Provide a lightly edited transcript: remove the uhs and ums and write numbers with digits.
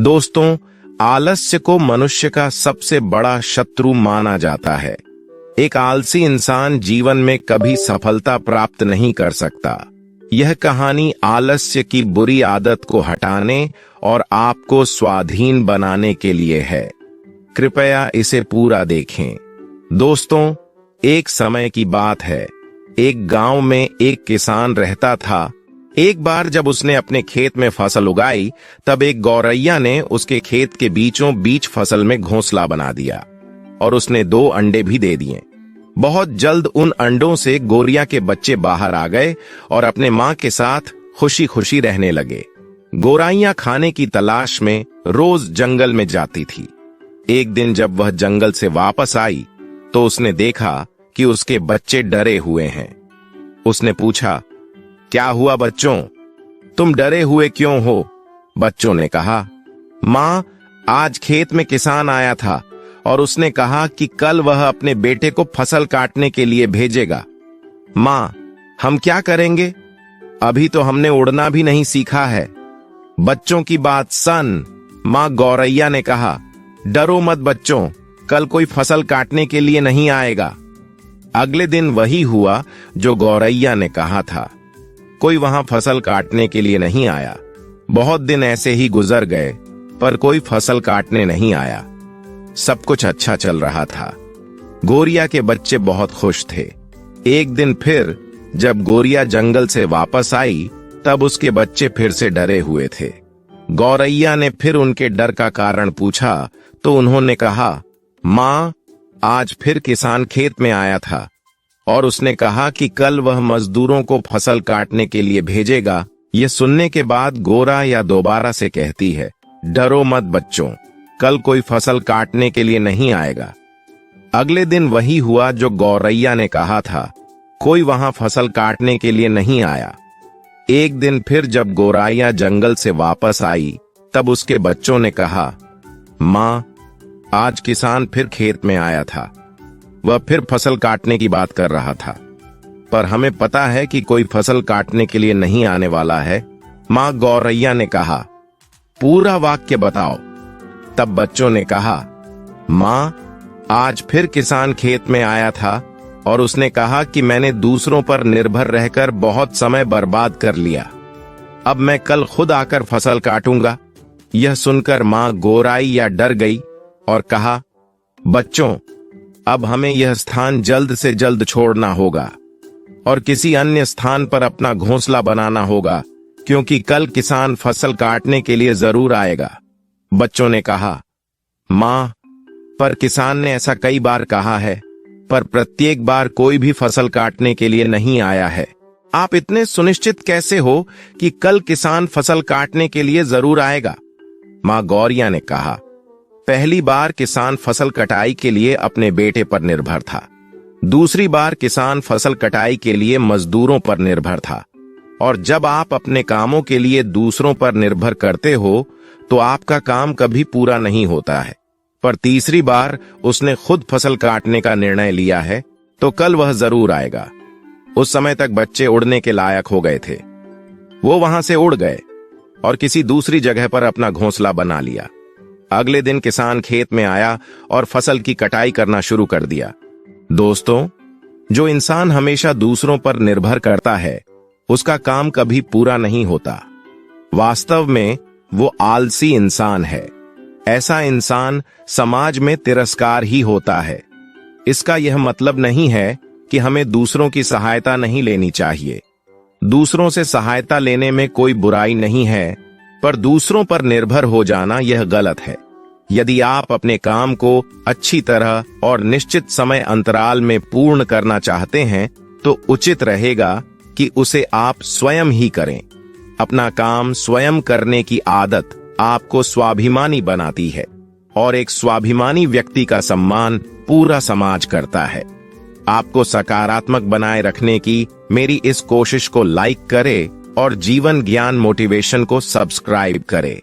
दोस्तों, आलस्य को मनुष्य का सबसे बड़ा शत्रु माना जाता है। एक आलसी इंसान जीवन में कभी सफलता प्राप्त नहीं कर सकता। यह कहानी आलस्य की बुरी आदत को हटाने और आपको स्वाधीन बनाने के लिए है। कृपया इसे पूरा देखें। दोस्तों, एक समय की बात है। एक गांव में एक किसान रहता था। एक बार जब उसने अपने खेत में फसल उगाई, तब एक गौरैया ने उसके खेत के बीचों बीच फसल में घोंसला बना दिया और उसने 2 अंडे भी दे दिए। बहुत जल्द उन अंडों से गौरैया के बच्चे बाहर आ गए और अपने मां के साथ खुशी खुशी रहने लगे। गौरैया खाने की तलाश में रोज जंगल में जाती थी। एक दिन जब वह जंगल से वापस आई तो उसने देखा कि उसके बच्चे डरे हुए हैं। उसने पूछा, क्या हुआ बच्चों, तुम डरे हुए क्यों हो? बच्चों ने कहा, मां, आज खेत में किसान आया था और उसने कहा कि कल वह अपने बेटे को फसल काटने के लिए भेजेगा। मां, हम क्या करेंगे? अभी तो हमने उड़ना भी नहीं सीखा है। बच्चों की बात सुन, मां गौरैया ने कहा, डरो मत बच्चों, कल कोई फसल काटने के लिए नहीं आएगा। अगले दिन वही हुआ जो गौरैया ने कहा था। कोई वहां फसल काटने के लिए नहीं आया। बहुत दिन ऐसे ही गुजर गए, पर कोई फसल काटने नहीं आया। सब कुछ अच्छा चल रहा था। गौरैया के बच्चे बहुत खुश थे। एक दिन फिर जब गौरैया जंगल से वापस आई, तब उसके बच्चे फिर से डरे हुए थे। गौरैया ने फिर उनके डर का कारण पूछा तो उन्होंने कहा, मां, आज फिर किसान खेत में आया था और उसने कहा कि कल वह मजदूरों को फसल काटने के लिए भेजेगा। यह सुनने के बाद गौरैया दोबारा से कहती है, डरो मत बच्चों, कल कोई फसल काटने के लिए नहीं आएगा। अगले दिन वही हुआ जो गौरैया ने कहा था। कोई वहां फसल काटने के लिए नहीं आया। एक दिन फिर जब गौरैया जंगल से वापस आई, तब उसके बच्चों ने कहा, मां, आज किसान फिर खेत में आया था। वह फिर फसल काटने की बात कर रहा था, पर हमें पता है कि कोई फसल काटने के लिए नहीं आने वाला है। मां गौरैया ने कहा, पूरा वाक्य बताओ। तब बच्चों ने कहा, मां, आज फिर किसान खेत में आया था और उसने कहा कि मैंने दूसरों पर निर्भर रहकर बहुत समय बर्बाद कर लिया। अब मैं कल खुद आकर फसल काटूंगा। यह सुनकर मां गौरैया डर गई और कहा, बच्चों, अब हमें यह स्थान जल्द से जल्द छोड़ना होगा और किसी अन्य स्थान पर अपना घोंसला बनाना होगा, क्योंकि कल किसान फसल काटने के लिए जरूर आएगा। बच्चों ने कहा, मां, पर किसान ने ऐसा कई बार कहा है, पर प्रत्येक बार कोई भी फसल काटने के लिए नहीं आया है। आप इतने सुनिश्चित कैसे हो कि कल किसान फसल काटने के लिए जरूर आएगा? मां गौरैया ने कहा, पहली बार किसान फसल कटाई के लिए अपने बेटे पर निर्भर था। दूसरी बार किसान फसल कटाई के लिए मजदूरों पर निर्भर था। और जब आप अपने कामों के लिए दूसरों पर निर्भर करते हो तो आपका काम कभी पूरा नहीं होता है। पर तीसरी बार उसने खुद फसल काटने का निर्णय लिया है, तो कल वह जरूर आएगा। उस समय तक बच्चे उड़ने के लायक हो गए थे। वो वहां से उड़ गए और किसी दूसरी जगह पर अपना घोंसला बना लिया। अगले दिन किसान खेत में आया और फसल की कटाई करना शुरू कर दिया। दोस्तों, जो इंसान हमेशा दूसरों पर निर्भर करता है, उसका काम कभी पूरा नहीं होता। वास्तव में वो आलसी इंसान है। ऐसा इंसान समाज में तिरस्कार ही होता है। इसका यह मतलब नहीं है कि हमें दूसरों की सहायता नहीं लेनी चाहिए। दूसरों से सहायता लेने में कोई बुराई नहीं है, पर दूसरों पर निर्भर हो जाना यह गलत है। यदि आप अपने काम को अच्छी तरह और निश्चित समय अंतराल में पूर्ण करना चाहते हैं, तो उचित रहेगा कि उसे आप स्वयं ही करें। अपना काम स्वयं करने की आदत आपको स्वाभिमानी बनाती है और एक स्वाभिमानी व्यक्ति का सम्मान पूरा समाज करता है। आपको सकारात्मक बनाए रखने की मेरी इस कोशिश को लाइक करें और जीवन ज्ञान मोटिवेशन को सब्सक्राइब करें।